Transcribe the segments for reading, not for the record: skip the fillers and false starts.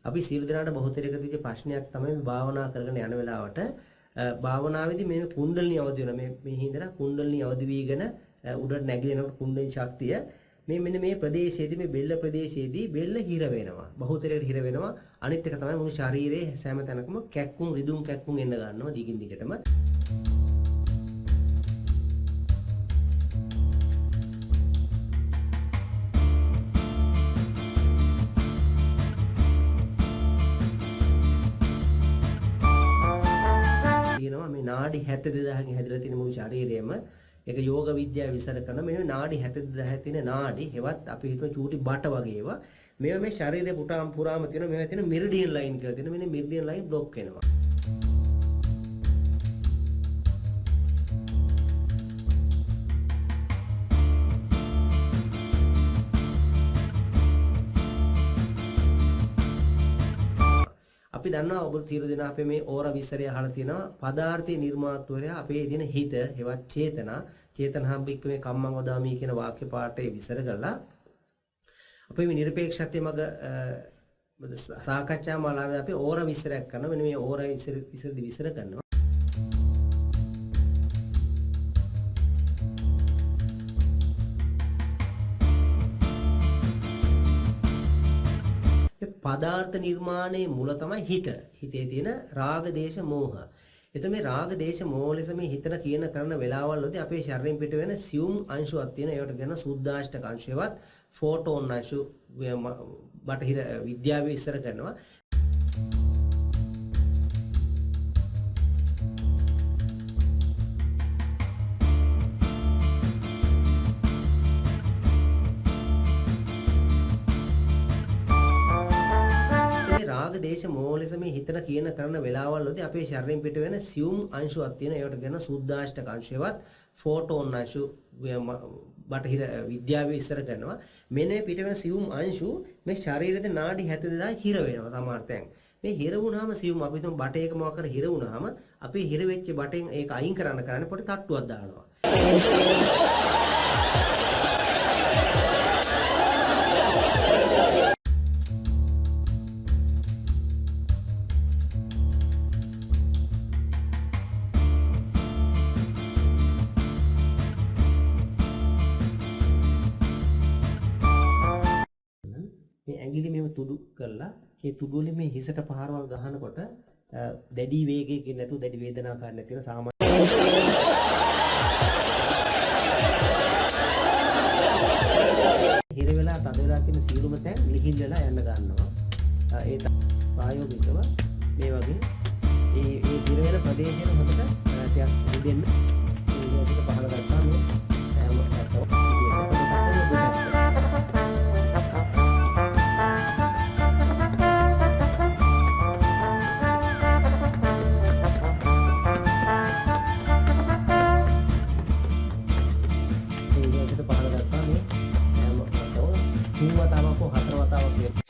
අපි සියලු දෙනාට බහුතරයක තිබෙන ප්‍රශ්නයක් තමයි මේ භාවනා කරගෙන යන වෙලාවට භාවනාවේදී මේ කුණ්ඩලිනී අවදි වෙන මේ හිඳලා කුණ්ඩලිනී අවදි වීගෙන උඩට නැගිනකොට කුණ්ඩලිනී ශක්තිය මේ මෙන්න මේ ප්‍රදේශයේදී මේ බෙල්ල ප්‍රදේශයේදී බෙල්ල හිර වෙනවා. බහුතරයකට හිර වෙනවා. අනිත් එක තමයි මුළු ශරීරයේ සෑම තැනකම කැක්කුම් රිදුම් කැක්කුම් එන්න ගන්නවා දිගින් දිගටම. මේ නාඩි 72000කින් හැදලා තියෙන මුළු ශරීරයම ඒක යෝග විද්‍යාව විස්තර කරන මේ නාඩි 72000 තියෙන නාඩි හෙවත් අපි හිතමු චූටි බට වගේ ඒවා මේවා මේ ශරීරේ පුරාම තියෙන මේවා තියෙන මෙරිඩියන් ලයින් කියලා තියෙන මෙන්න මෙරිඩියන් ලයින් બ્લોක් වෙනවා. අපි දන්නවා ඔබ තීරු දෙන අපේ මේ ඕරා විස්තරය අහලා තියෙනවා පදාර්ථයේ නිර්මාතෘවරයා අපේ දින හිත හෙවත් චේතනහම්බික මේ කම්මං වදාමි කියන වාක්‍ය පාඩේ විස්තර කරලා අපේ මේ නිර්පේක්ෂත්වයේ මග සාකච්ඡා මාලාවේ අපි ඕරා විස්තරයක් කරනවා මෙන්න මේ ඕරා විස්තර කරනවා පදාර්ථ නිර්මාණයේ මුල තමයි හිත. හිතේ තියෙන රාග දේශ මෝහ. එතකොට මේ රාග දේශ මෝහ ලෙස මේ හිතන කියන කරන වෙලාවල් වලදී අපේ ශරීරයෙන් පිට වෙන සියුම් අංශුවක් තියෙන. ඒවට කියන සුද්ධාෂ්ටක අංශයවත් ෆෝටෝන් අංශු බටහිර විද්‍යාවේ විස්තර කරනවා. රාග දේශ මෝහ ලෙස මේ හිතන කියන කරන වෙලාවල් වලදී අපේ ශරීරයෙන් පිට වෙන සියුම් අංශුවක් තියෙන. ඒවට කියන සුද්ධාෂ්ටක අංශයවත් ෆෝටෝන් අංශු බටහිර විද්‍යාවේ විස්තර කරනවා. මෙන්න මේ පිට වෙන සියුම් අංශු මේ ශරීරයේ නාඩි 72000 හිර වෙනවා සමහරතෙන්. මේ හිර වුණාම සියුම් අපි හිතමු බටේක මොකක් කර හිර වුණාම අපි හිර වෙච්ච බටෙන් ඒක අයින් කරන්න පොඩි තට්ටුවක් දානවා. මේ ඇඟිලි මෙව තුඩු කරලා මේ තුඩු වලින් මේ හිසට පහරවල් ගහනකොට දැඩි වේගයකින් නැතුව දැඩි වේදනාකාරී නැති වෙන සාමාන්‍ය හිර වෙලා තද වෙලා තියෙන සියලුම තැන් ලිහිල් වෙලා යන්න ගන්නවා. ඒ ප්‍රායෝගිකව මේ වගේ ඒ හිර වෙන ප්‍රදේශයට හොඳට ටිකක් දෙන්න මේ විදිහට පහල ගත්තා මේ හැම පැත්තම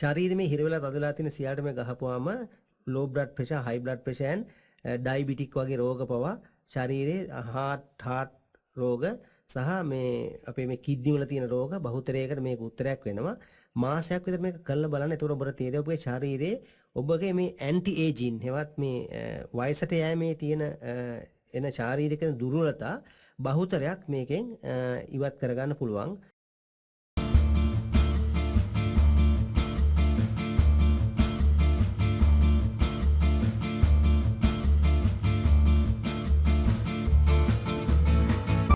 ශරීරයේ හිර වෙලා තද වෙලා තියෙන සියල්ලට මේ ගහපුවාම low blood pressure high blood pressure and diabetic වගේ රෝග පවා ශරීරයේ heart රෝග සහ මේ අපේ මේ කිඩ්නි වල තියෙන රෝග බහුතරයකට මේක උත්තරයක් වෙනවා. මාසයක් විතර මේක කරලා බලන්න. එතකොට ඔබට තේරෙයි ඔබගේ ශරීරයේ ඔබගේ මේ ඇන්ටි ඒජින් හෙවත් මේ වයසට යෑමේ තියෙන එන ශාරීරික දුර්වලතා බහුතරයක් මේකෙන් ඉවත් කරගන්න පුළුවන්.